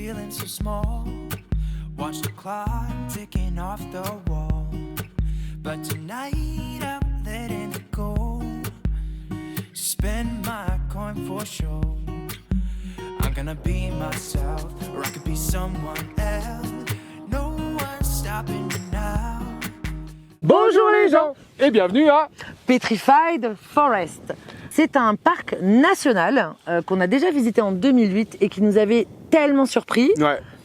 feeling so small. Watch the clock ticking off the wall. But tonight I'm letting it go. Spend my coin for sure. I'm gonna be myself, or I could be someone else. No one's stopping me now. Bonjour les gens et bienvenue à Petrified Forest. C'est un parc national qu'on a déjà visité en 2008 et qui nous avait tellement surpris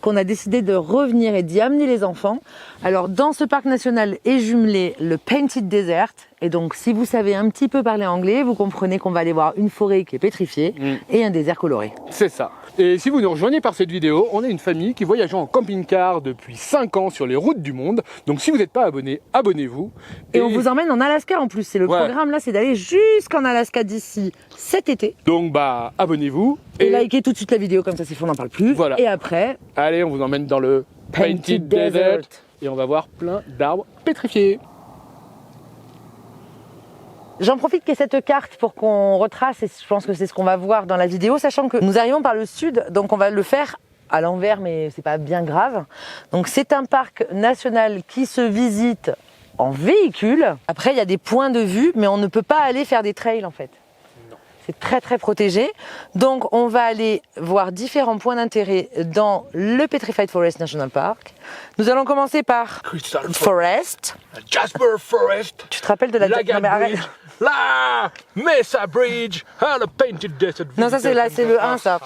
qu'on a décidé de revenir et d'y amener les enfants. Alors dans ce parc national est jumelé le Painted Desert. Et donc si vous savez un petit peu parler anglais, vous comprenez qu'on va aller voir une forêt qui est pétrifiée et un désert coloré. C'est ça. Et si vous nous rejoignez par cette vidéo, on est une famille qui voyage en camping-car depuis 5 ans sur les routes du monde. Donc si vous n'êtes pas abonné, abonnez-vous. Et on vous emmène en Alaska en plus. C'est le programme là, c'est d'aller jusqu'en Alaska d'ici cet été. Donc bah abonnez-vous. Et likez tout de suite la vidéo, comme ça c'est fait, on n'en parle plus. Voilà. Et après, allez, on vous emmène dans le Painted Desert. Et on va voir plein d'arbres pétrifiés. J'en profite qu'il y ait cette carte pour qu'on retrace, et je pense que c'est ce qu'on va voir dans la vidéo, sachant que nous arrivons par le sud, donc on va le faire à l'envers, mais c'est pas bien grave. Donc c'est un parc national qui se visite en véhicule. Après, il y a des points de vue, mais on ne peut pas aller faire des trails en fait. C'est très très protégé. Donc on va aller voir différents points d'intérêt dans le Petrified Forest National Park. Nous allons commencer par Crystal Forest. Jasper Forest. Tu te rappelles de la Lagan non, mais arrête. Bridge, la Mesa Bridge, le Painted Desert. Non, ça c'est là, c'est le 1 ça.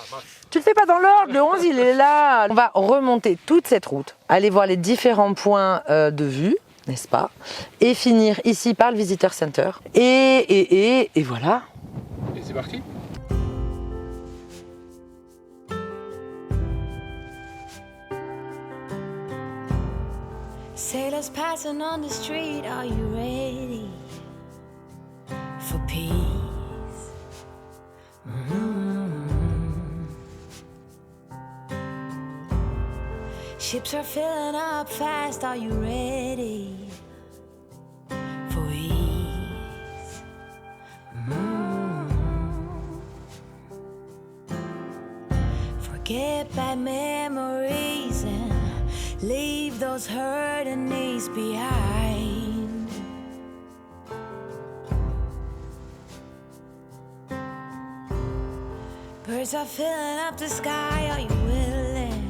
Tu le fais pas dans l'ordre, le 11 il est là. On va remonter toute cette route, aller voir les différents points de vue, n'est-ce pas? Et finir ici par le Visitor Center. Et voilà. Et c'est parti. Sailors passing on the street, are you ready for peace? Ships are filling up fast, are you ready for ease? Forget bad memories and leave those hurting knees behind. Birds are filling up the sky, are you willing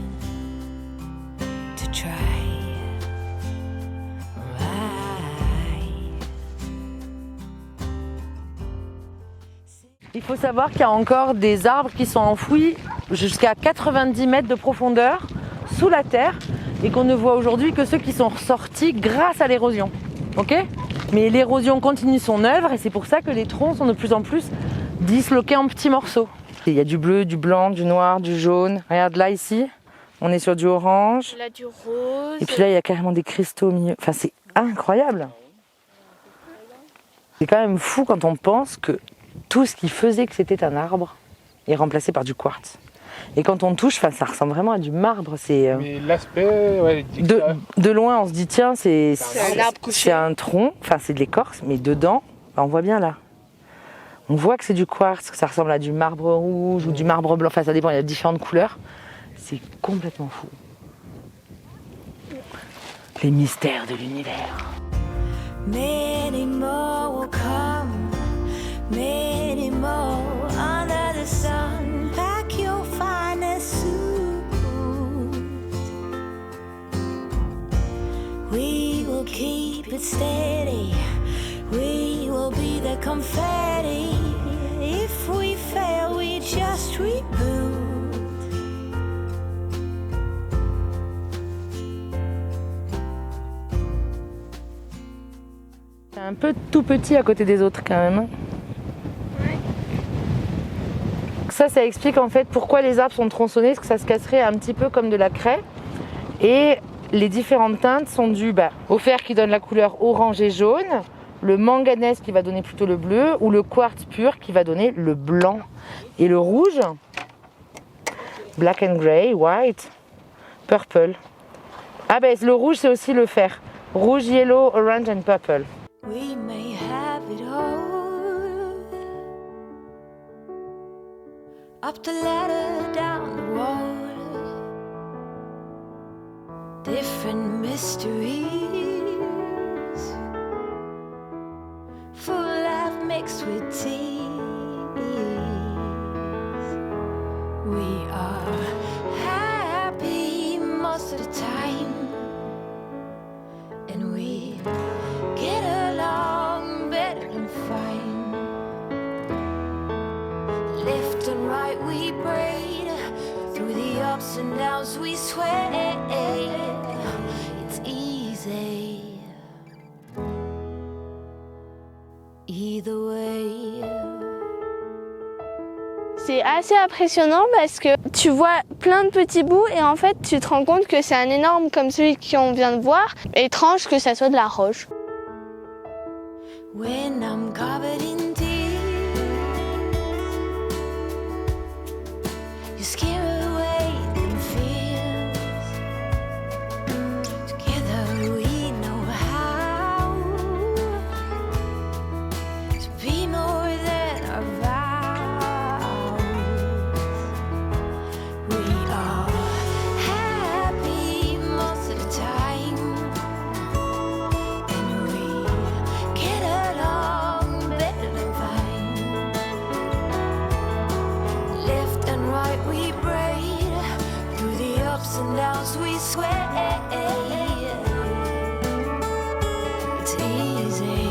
to try? Il faut savoir qu'il y a encore des arbres qui sont enfouis jusqu'à 90 mètres de profondeur sous la terre et qu'on ne voit aujourd'hui que ceux qui sont ressortis grâce à l'érosion. Ok ? Mais l'érosion continue son œuvre et c'est pour ça que les troncs sont de plus en plus disloqués en petits morceaux. Il y a du bleu, du blanc, du noir, du jaune. Regarde là ici, on est sur du orange. Là du rose. Et puis là il y a carrément des cristaux au milieu. Enfin c'est incroyable. C'est quand même fou quand on pense que tout ce qui faisait que c'était un arbre est remplacé par du quartz. Et quand on touche, ça ressemble vraiment à du marbre. Mais l'aspect, ouais, de loin, on se dit tiens, c'est un arbre couché. C'est un tronc, enfin c'est de l'écorce, mais dedans, on voit bien là. On voit que c'est du quartz, que ça ressemble à du marbre rouge ou du marbre blanc. Enfin, ça dépend, il y a différentes couleurs. C'est complètement fou. Les mystères de l'univers. Many more will come, many more under the sun. Pack your finest suit. We will keep it steady. We will be the confetti. If we fail, we just reboot. C'est un peu tout petit à côté des autres quand même. Ça explique en fait pourquoi les arbres sont tronçonnés, parce que ça se casserait un petit peu comme de la craie. Et les différentes teintes sont dues au fer qui donne la couleur orange et jaune, le manganèse qui va donner plutôt le bleu, ou le quartz pur qui va donner le blanc. Et le rouge, black and grey, white, purple. Ah ben le rouge c'est aussi le fer. Rouge, yellow, orange and purple. We may have it all. Up the ladder, down the road. different mysteries. Full life mixed with tears. We are happy most of the time, and we get along better than fine. Left and right we braid, through the ups and downs we sway. It's easy either way. C'est assez impressionnant parce que tu vois plein de petits bouts et en fait tu te rends compte que c'est un énorme comme celui qu'on vient de voir. Étrange que ça soit de la roche. When I'm covered in tears, you scare away them fears. Together we know how to be more than our vows. We are happy most of the time, and we get along better than fine. Left and right we braid, through the ups and downs we sway. It's easy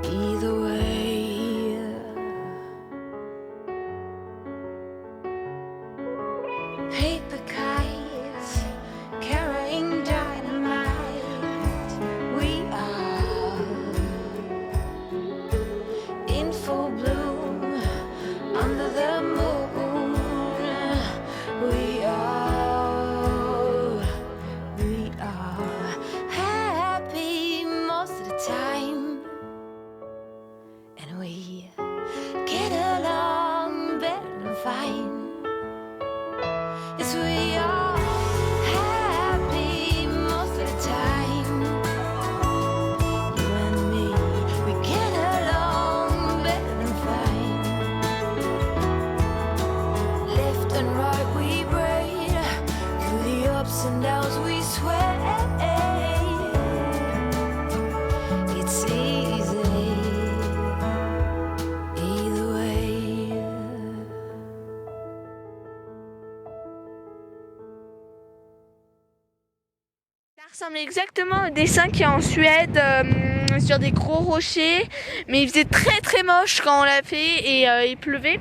either way. Paper kites carrying dynamite. We are in full bloom under the moon. We are happy most of the time, and we get along better than fine. Yes, we are happy most of the time. You and me, we get along better than fine. Left and right we braid, through the ups and downs we sway. It's easy either way. Ça ressemble exactement au dessin qu'il y a en Suède sur des gros rochers, mais il faisait très moche quand on l'a fait et il pleuvait.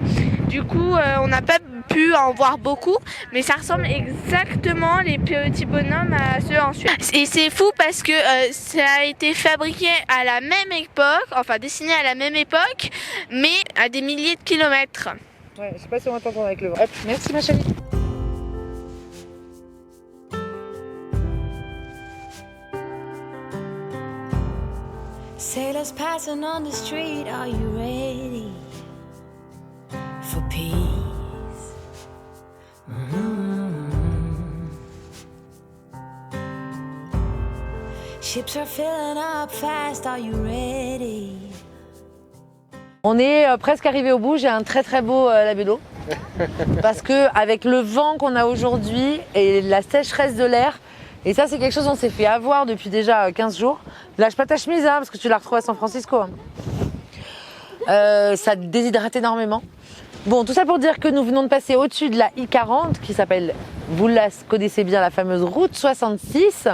Du coup, on n'a pas pu en voir beaucoup, mais ça ressemble exactement les petits bonhommes à ceux en Suède. Et c'est fou parce que ça a été fabriqué à la même époque, enfin dessiné à la même époque, mais à des milliers de kilomètres. Ouais, je sais pas si on va t'entendre avec le vent. Hop, merci ma chérie. Sailors passing on the street, are you ready for peace? Ships are filling up fast, are you ready? On est presque arrivé au bout, j'ai un très beau labello. Parce que avec le vent qu'on a aujourd'hui et la sécheresse de l'air, et ça c'est quelque chose qu'on s'est fait avoir depuis déjà 15 jours. Lâche pas ta chemise hein, parce que tu la retrouves à San Francisco. Ça déshydrate énormément. Bon, tout ça pour dire que nous venons de passer au-dessus de la I-40 qui s'appelle, vous la connaissez bien, la fameuse route 66.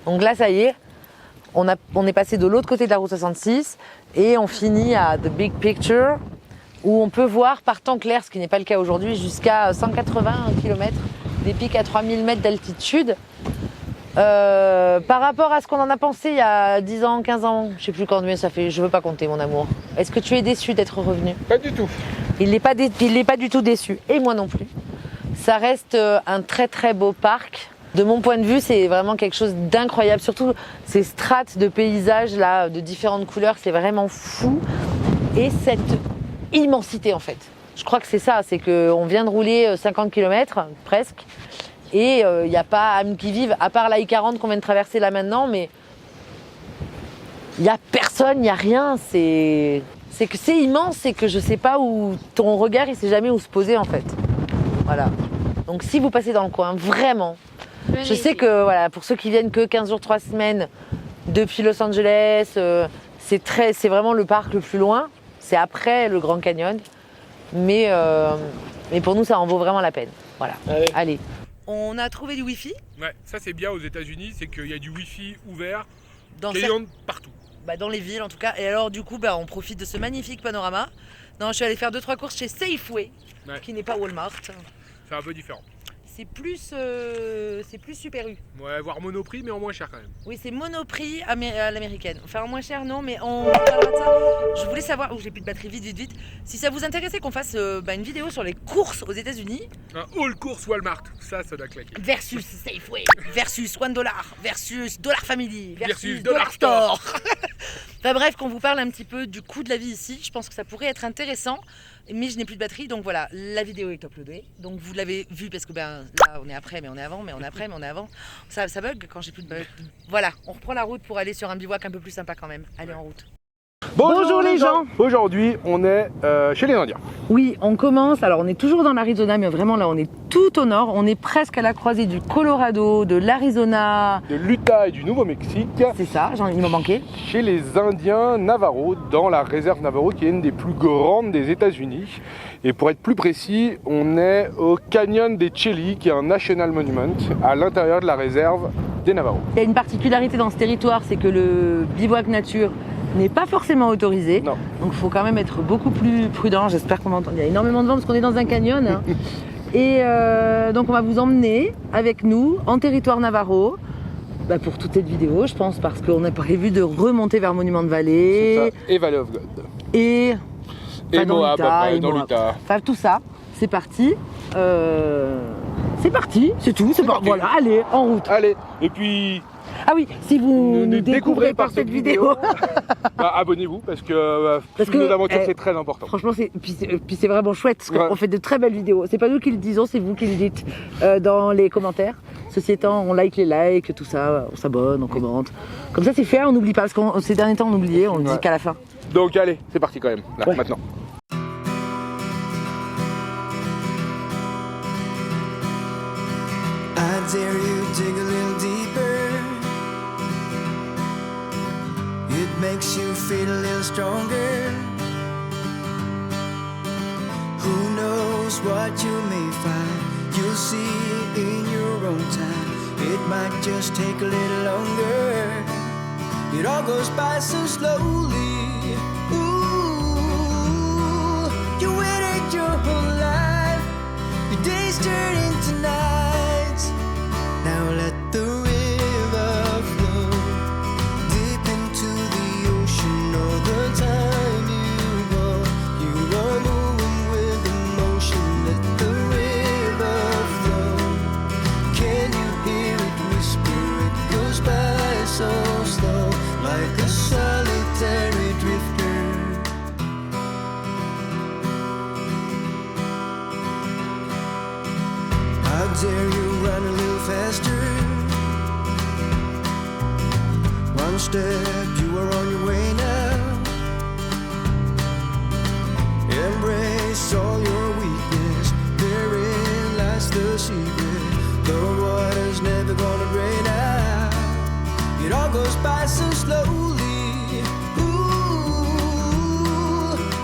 Donc là ça y est, on est passé de l'autre côté de la route 66 et on finit à The Big Picture où on peut voir par temps clair, ce qui n'est pas le cas aujourd'hui, jusqu'à 180 km, des pics à 3000 mètres d'altitude. Par rapport à ce qu'on en a pensé il y a 10 ans, 15 ans, je sais plus combien ça fait, je veux pas compter mon amour. Est-ce que tu es déçu d'être revenu? Pas du tout. Il n'est pas du tout déçu, et moi non plus. Ça reste un très beau parc. De mon point de vue, c'est vraiment quelque chose d'incroyable. Surtout ces strates de paysages là, de différentes couleurs, c'est vraiment fou. Et cette immensité en fait. Je crois que c'est ça, c'est qu'on vient de rouler 50 km presque. Et il n'y a pas âme qui vive, à part la I-40 qu'on vient de traverser là maintenant, mais il n'y a personne, il n'y a rien. C'est que c'est immense, c'est que je sais pas où ton regard, il sait jamais où se poser en fait. Voilà. Donc si vous passez dans le coin, vraiment, Je sais que voilà, pour ceux qui viennent que 15 jours, 3 semaines depuis Los Angeles, c'est vraiment le parc le plus loin. C'est après le Grand Canyon. Mais pour nous, ça en vaut vraiment la peine. Voilà. Allez. On a trouvé du Wi-Fi. Ouais, ça c'est bien aux États-Unis, c'est qu'il y a du Wi-Fi ouvert, Dans partout. dans les villes en tout cas. Et alors du coup, on profite de ce magnifique panorama. Non, je suis allée faire 2-3 courses chez Safeway, qui n'est pas Walmart. C'est un peu différent. C'est plus Super U. Ouais, voire Monoprix, mais en moins cher quand même. Oui, c'est Monoprix à l'américaine. Enfin, en moins cher, non, mais on parlera de ça. Je voulais savoir, j'ai plus de batterie, vite. Si ça vous intéressait qu'on fasse une vidéo sur les courses aux États-Unis. Un haul course Walmart, ça doit claquer. Versus Safeway, versus $1, versus Dollar Family, versus Dollar Store. Enfin bref, qu'on vous parle un petit peu du coût de la vie ici. Je pense que ça pourrait être intéressant. Mais je n'ai plus de batterie, donc voilà, la vidéo est uploadée. Donc vous l'avez vu parce que là on est après, mais on est avant, mais on est après, mais on est avant. Ça bug quand j'ai plus de batterie. Voilà, on reprend la route pour aller sur un bivouac un peu plus sympa quand même. Allez, en route. Bonjour les gens. Aujourd'hui, on est chez les Indiens. Oui, on commence, alors on est toujours dans l'Arizona, mais vraiment là on est tout au nord. On est presque à la croisée du Colorado, de l'Arizona. De l'Utah et du Nouveau-Mexique. C'est ça, il m'en manquait. Chez les Indiens Navajo, dans la réserve Navajo, qui est une des plus grandes des États-Unis. Et pour être plus précis, on est au Canyon des Chelly, qui est un National Monument, à l'intérieur de la réserve des Navajo. Il y a une particularité dans ce territoire, c'est que le bivouac nature n'est pas forcément autorisé. Non. Donc il faut quand même être beaucoup plus prudent. J'espère qu'on m'entend. Il y a énormément de vent parce qu'on est dans un canyon. Hein. Et donc on va vous emmener avec nous en territoire Navajo. Pour toute cette vidéo, je pense, parce qu'on a prévu de remonter vers Monument de Valley. C'est ça. Et Valley of God. Et Moab, après, dans l'Utah. Enfin tout ça, c'est parti. C'est parti, c'est tout. C'est parti. Voilà, allez, en route. Allez, et puis... Ah oui, si vous nous découvrez par cette vidéo, abonnez-vous parce que nos aventures c'est très important. Franchement, puis c'est vraiment chouette parce qu'on fait de très belles vidéos. C'est pas nous qui le disons, c'est vous qui le dites dans les commentaires. Ceci étant, on like les likes, tout ça, on s'abonne, on commente. Comme ça, c'est fait, on n'oublie pas parce que ces derniers temps on oubliait, on le dit qu'à la fin. Donc allez, c'est parti quand même, là, maintenant. I dare you dig a little deeper. It makes you feel a little stronger. Who knows what you may find? You'll see in your own time. It might just take a little longer. It all goes by so slowly. Ooh, you waited your whole life. Your days turn into nights. Now let the river flow deep into the ocean. All the time you go, you are moving with emotion. Let the river flow. Can you hear it whisper? It goes by so slow, like a solitary drifter. How dare you run a little faster? One step, you are on your way now. Embrace all your weakness. Therein lies the secret. The water's never gonna drain out. It all goes by so slowly. Ooh,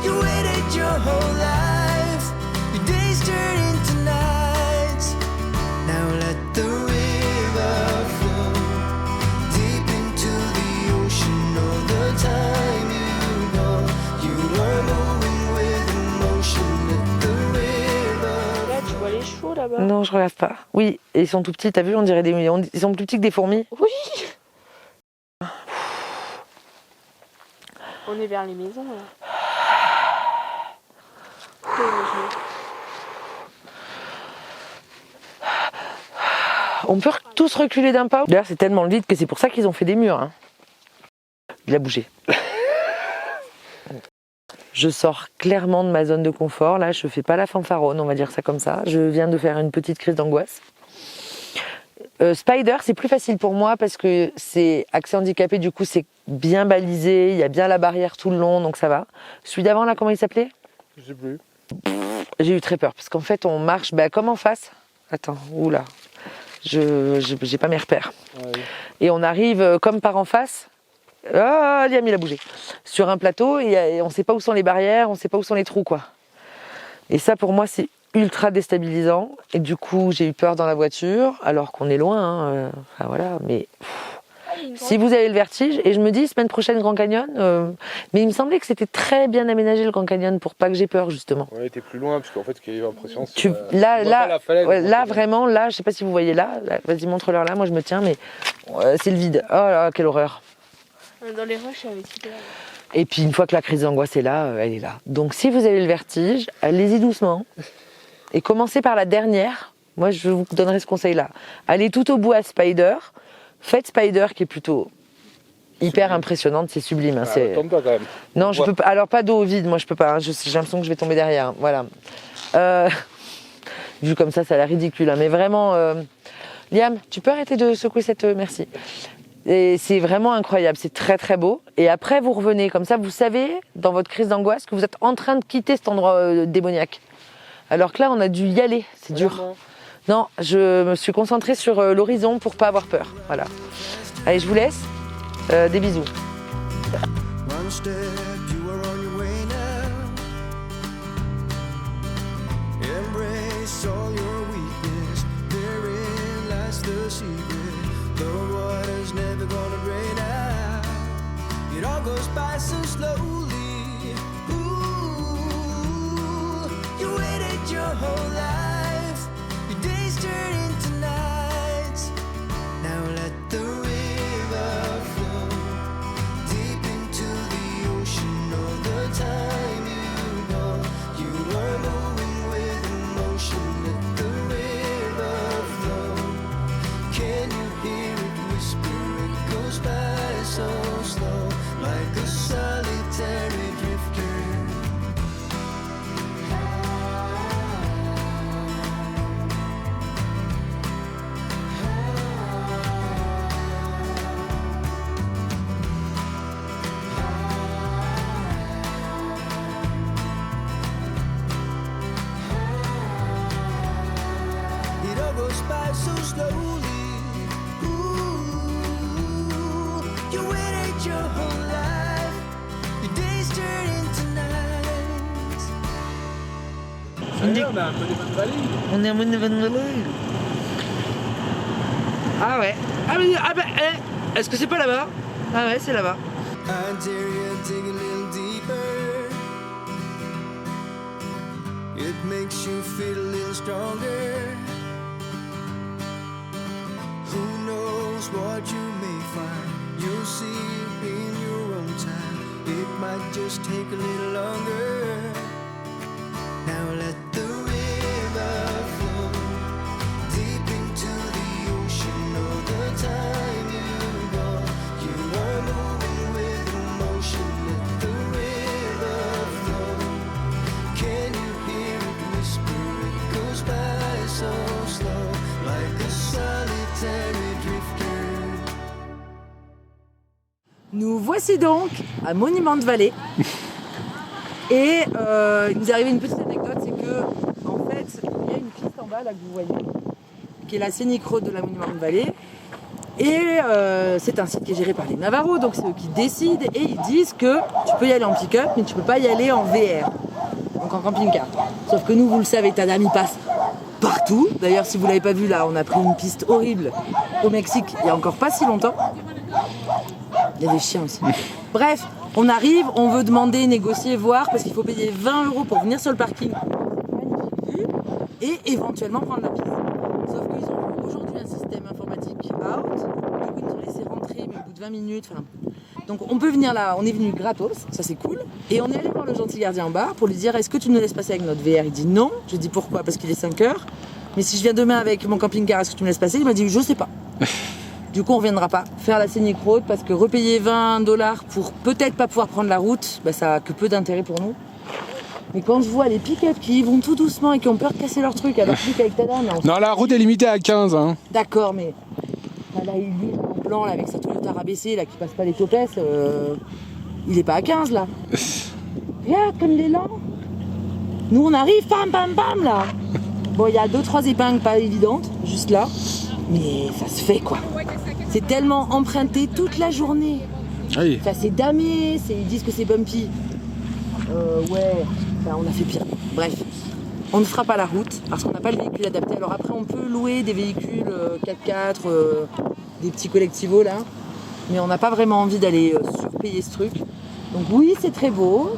you waited your whole life. Your days turn into nights. Now let the river flow deep into the ocean. All the time you go, you are moving with emotion. Let the river. Là, tu vois les chevaux là-bas. Non, je regarde pas. Oui, et ils sont tout petits, t'as vu, on dirait ils sont plus petits que des fourmis. Oui. On est vers les maisons là. On peut tous reculer d'un pas. D'ailleurs, c'est tellement vide que c'est pour ça qu'ils ont fait des murs. Hein. Il a bougé. Je sors clairement de ma zone de confort. Là, je fais pas la fanfaronne, on va dire ça comme ça. Je viens de faire une petite crise d'angoisse. Spider, c'est plus facile pour moi parce que c'est accès handicapé, du coup c'est bien balisé, il y a bien la barrière tout le long, donc ça va. Celui d'avant là, comment il s'appelait? Je sais plus. J'ai eu très peur parce qu'en fait on marche comme en face. Attends, oula. j'ai pas mes repères. Ouais. Et on arrive comme par en face. Ah, Liam, il a bougé. Sur un plateau et on sait pas où sont les barrières, on sait pas où sont les trous, quoi. Et ça, pour moi, c'est ultra déstabilisant. Et du coup, j'ai eu peur dans la voiture, alors qu'on est loin. Hein, enfin, voilà, mais si vous avez le vertige, et je me dis, semaine prochaine, Grand Canyon, mais il me semblait que c'était très bien aménagé le Grand Canyon pour pas que j'ai peur, justement. Ouais, t'es plus loin, parce qu'en fait, ce qui a l'impression, c'est. Tu, là, vraiment, là, je sais pas si vous voyez là vas-y, montre-leur là, moi je me tiens, mais c'est le vide. Oh là, quelle horreur. Dans les roches, avec super. Et puis une fois que la crise d'angoisse est là, elle est là. Donc si vous avez le vertige, allez-y doucement. Et commencez par la dernière. Moi, je vous donnerai ce conseil-là. Allez tout au bout à Spider. Faites Spider, qui est plutôt hyper impressionnante, c'est sublime. Hein, c'est... Tombe pas quand même. Non, je peux pas. Alors pas dos au vide, moi je peux pas. Hein. J'ai l'impression que je vais tomber derrière. Voilà. Vu comme ça a l'air ridicule. Hein. Mais vraiment, Liam, tu peux arrêter de secouer cette. Merci. Et c'est vraiment incroyable, c'est très très beau. Et après, vous revenez comme ça, vous savez, dans votre crise d'angoisse, que vous êtes en train de quitter cet endroit démoniaque. Alors que là, on a dû y aller, c'est dur. Non, je me suis concentrée sur l'horizon pour pas avoir peur. Voilà. Allez, je vous laisse. Des bisous. One step, you are on your way now. Embrace all your weakness. Therein lies the secret. The water's never gonna drain out. It all goes by so slowly. Ooh, you waited your whole life. Your days turn into nights. Now let the river flow deep into the ocean. All the time you know you are moving with emotion. Let the river flow. Can you hear it whisper? It goes by so slow, like a solitary drifter. It all goes by so slowly. Ooh, you waited your whole life. Your days turn into nights. On est un peu des bonnes vallées. On est à Montevalley. Ah ouais. Est-ce que c'est pas là-bas? Ah ouais, c'est là-bas. I dare you dig a little deeper. It makes you feel a little stronger. Who knows what you may find? You'll see it in your own time. It might just take a little longer. Now let the river flow deep into the ocean. All the time you go, you are moving with emotion. Let the river flow. Can you hear it whisper? It goes by so slow, like a solitary drifter. Nous voici donc à Monument de Vallée. Et il nous est arrivé une petite anecdote, c'est que en fait, il y a une piste en bas là que vous voyez, qui est la Scenic Road de la Monument de Vallée. Et c'est un site qui est géré par les Navarros, donc c'est eux qui décident et ils disent que tu peux y aller en pick-up, mais tu peux pas y aller en VR, donc en camping-car. Sauf que nous, vous le savez, Tadam il passe partout. D'ailleurs, si vous l'avez pas vu là, on a pris une piste horrible au Mexique il y a encore pas si longtemps. Il y a des chiens aussi. Bref, on arrive, on veut demander, négocier, voir, parce qu'il faut payer 20 € pour venir sur le parking, magnifique vue, et éventuellement prendre la piste. Sauf qu'ils ont aujourd'hui un système informatique out, du coup ils nous ont laissé rentrer, mais au bout de 20 minutes. Donc on peut venir là, on est venu gratos, ça c'est cool. Et on est allé voir le gentil gardien en bas pour lui dire, est-ce que tu nous laisses passer avec notre VR? Il dit non. Je dis pourquoi? Parce qu'il est 5 heures. Mais si je viens demain avec mon camping-car, est-ce que tu me laisses passer? Il m'a dit, je sais pas. Du coup, on reviendra pas faire la Scenic Road parce que repayer 20 $ pour peut-être pas pouvoir prendre la route, bah, ça a que peu d'intérêt pour nous. Mais quand je vois les pick-up qui y vont tout doucement et qui ont peur de casser leur truc, alors plus qu'avec ta dame. Non, la route est limitée à 15. Hein. D'accord, mais là, il est en plan là, avec sa Toyota rabaissée là, qui passe pas les topesses. Il est pas à 15 là. Regarde comme il est lent. Nous, on arrive, bam, bam, bam là. Bon, il y a 2-3 épingles pas évidentes, juste là. Mais ça se fait quoi. C'est tellement emprunté toute la journée. Oui. Ça c'est damé, ils disent que c'est bumpy. Ouais, enfin, on a fait pire. Bref, on ne fera pas la route parce qu'on n'a pas le véhicule adapté. Alors après on peut louer des véhicules 4x4, des petits collectivos là. Mais on n'a pas vraiment envie d'aller surpayer ce truc. Donc oui, c'est très beau,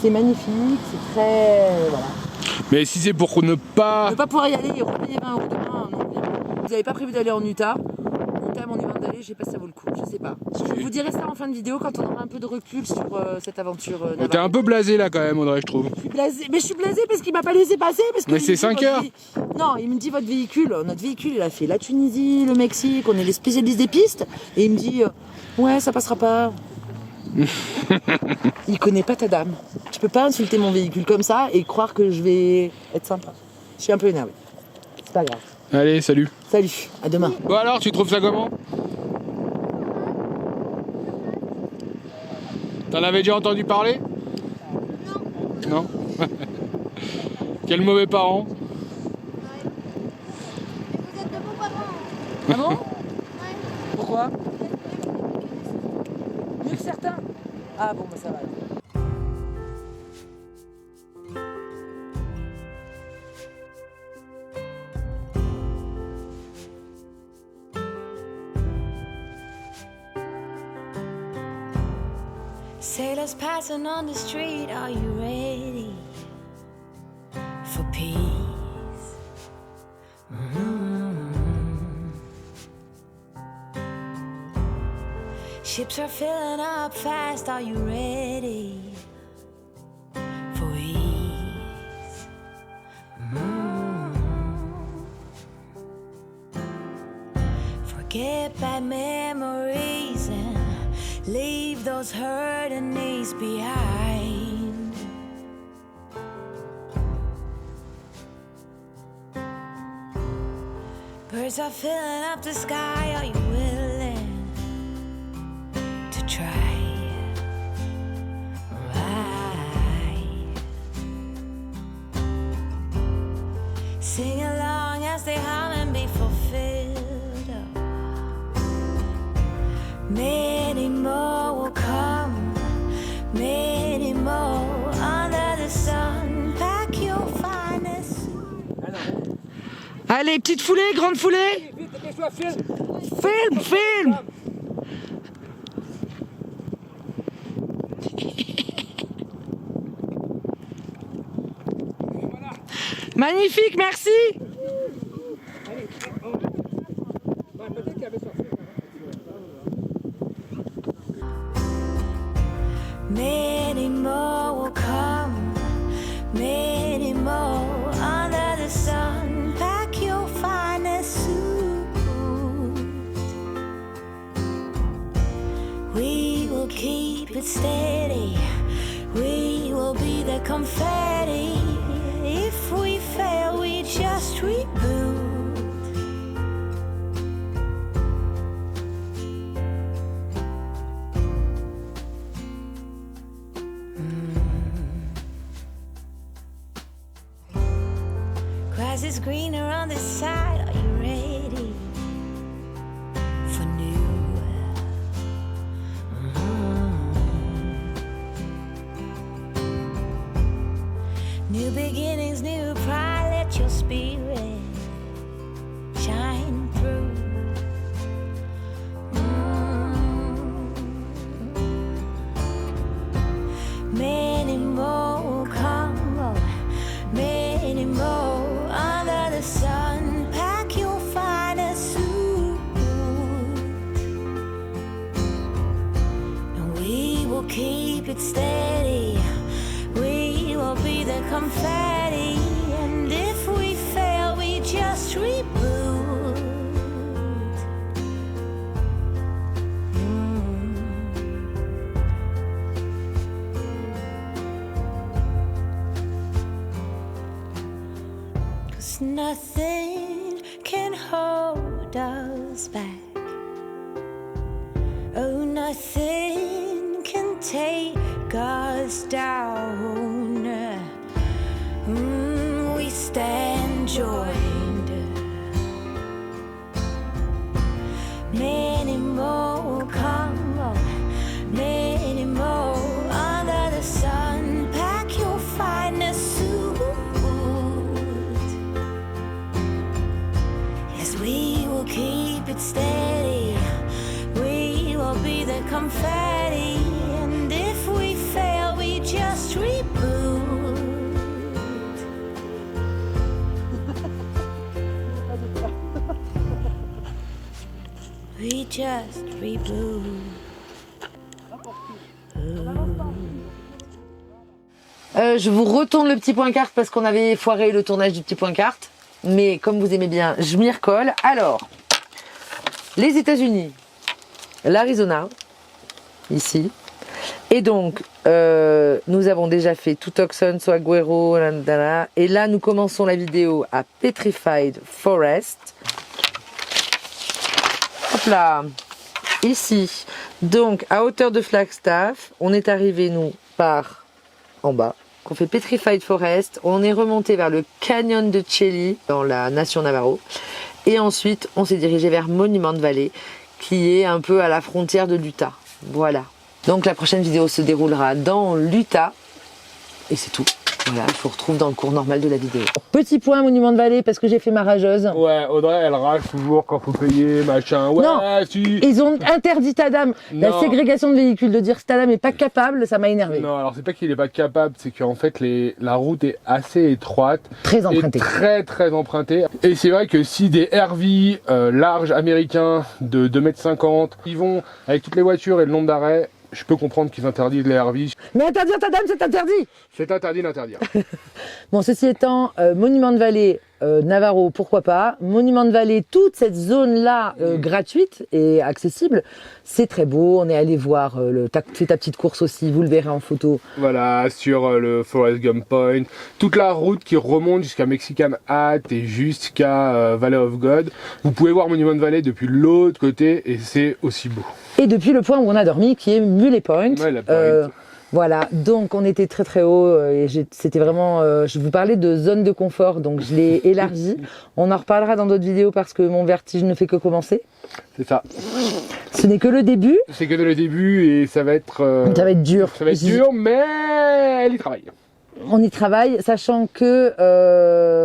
c'est magnifique, c'est très... voilà. Mais si c'est pour ne pas... Ne pas pouvoir y aller et repayer 20 € demain, non. Vous n'avez pas prévu d'aller en Utah? Utah, on y va d'aller, je sais pas si ça vaut le coup, je sais pas. Je vous dirai ça en fin de vidéo quand on aura un peu de recul sur cette aventure. T'es un peu blasé là quand même, Audrey, je trouve. Je suis blasé, mais je suis blasé parce qu'il m'a pas laissé passer. Parce que Mais c'est 5 heures. Non, il me dit votre véhicule, notre véhicule, il a fait la Tunisie, le Mexique, on est les spécialistes des pistes. Et il me dit, ouais, ça passera pas. Il connaît pas ta dame. Tu peux pas insulter mon véhicule comme ça et croire que je vais être sympa. Je suis un peu énervée. C'est pas grave. Allez, salut. Salut, à demain. Bon alors, tu trouves ça comment? T'en avais déjà entendu parler? Non. Non. Quel mauvais parent. Vous êtes de bons parents. Ah bon? Ouais. Pourquoi? Mieux que certains. Ah bon, bah ça va. Sailors passing on the street, are you ready for peace? Ships are filling up fast, are you ready for ease? Forget bad memories and leave those hurting knees behind. Birds are filling up the sky, are you willing to try? Right. Sing along as they hum and be fulfilled. Many more will come, many more under the sun. Pack your finest. Allez, petite foulée, grande foulée. Film. Magnifique, merci. Many more will come, many more under the sun. Pack your finest suit. We will keep it steady. We will be the confetti. If we fail, we just reboot. Grass is greener on this side. Are you ready for new? New beginnings, new pride. Let your spirit shine through. Many more will come, oh, many more under the sun. Pack your finest suit, and we will keep it steady. We will be the confetti, and if we fail, we just reboot. Nothing can hold us back. Oh, nothing can take us down. We stand joined. steady, we will be the confetti. And if we fail, we just reboot. We just reboot. Je vous retourne le petit point carte parce qu'on avait foiré le tournage du petit point carte. Mais comme vous aimez bien, je m'y recolle. Alors, les États-Unis, l'Arizona, ici. Et donc, nous avons déjà fait Tucson, Saguaro, et là, nous commençons la vidéo à Petrified Forest. Hop là, ici. Donc, à hauteur de Flagstaff, on est arrivé, nous, par en bas. On fait Petrified Forest, on est remonté vers le canyon de Chelly dans la nation Navajo et ensuite on s'est dirigé vers Monument Valley qui est un peu à la frontière de l'Utah. Voilà. Donc la prochaine vidéo se déroulera dans l'Utah et c'est tout. Voilà, je vous retrouve dans le cours normal de la vidéo. Petit point Monument Valley parce que j'ai fait ma rageuse. Ouais, Audrey, elle rage toujours quand faut payer, machin. Ouais, non, si. Ils ont interdit Tadam. La ségrégation de véhicules, de dire que Tadam est pas capable, ça m'a énervé. Non, alors c'est pas qu'il est pas capable, c'est qu'en fait la route est assez étroite. Très empruntée. Très très empruntée. Et c'est vrai que si des RV larges américains de 2,50 m, ils vont avec toutes les voitures et le nombre d'arrêts, je peux comprendre qu'ils interdisent les RV. Mais interdire Tadam, c'est interdit. C'est interdit d'interdire. Bon, ceci étant, Monument Valley, Navarro, pourquoi pas. Monument Valley, toute cette zone-là gratuite et accessible, c'est très beau. On est allé voir, fais ta petite course aussi, vous le verrez en photo. Voilà, sur le Forrest Gump Point, toute la route qui remonte jusqu'à Mexican Hat et jusqu'à Valley of God. Vous pouvez voir Monument Valley depuis l'autre côté et c'est aussi beau. Et depuis le point où on a dormi, qui est Muley Point. Ouais, la Point. Voilà, donc on était très très haut et c'était vraiment, je vous parlais de zone de confort, donc je l'ai élargi. On en reparlera dans d'autres vidéos parce que mon vertige ne fait que commencer. C'est ça. Ce n'est que le début. C'est que le début et ça va être... Ça va être dur. Ça va être dur, mais elle y travaille. On y travaille, sachant que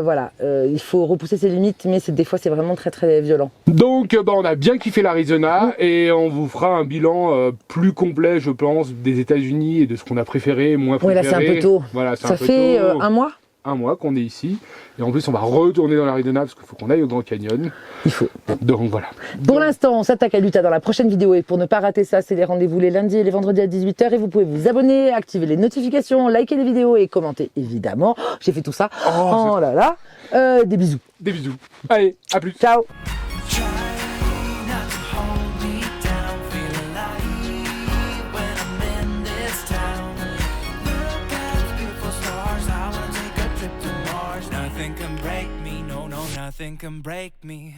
voilà, il faut repousser ses limites, mais des fois c'est vraiment très très violent. Donc on a bien kiffé l'Arizona et on vous fera un bilan plus complet, je pense, des États-Unis et de ce qu'on a préféré, moins préféré. Oui, là c'est un peu tôt. Voilà, ça fait un mois. Un mois qu'on est ici et en plus on va retourner dans l'Arizona parce qu'il faut qu'on aille au Grand Canyon. Il faut. Donc voilà. Pour l'instant on s'attaque à l'Utah dans la prochaine vidéo et pour ne pas rater ça, c'est les rendez-vous les lundis et les vendredis à 18 h et vous pouvez vous abonner, activer les notifications, liker les vidéos et commenter évidemment. J'ai fait tout ça. Oh là là. Des bisous. Des bisous. Allez, à plus. Ciao. Nothing can break me, no, no, nothing can break me.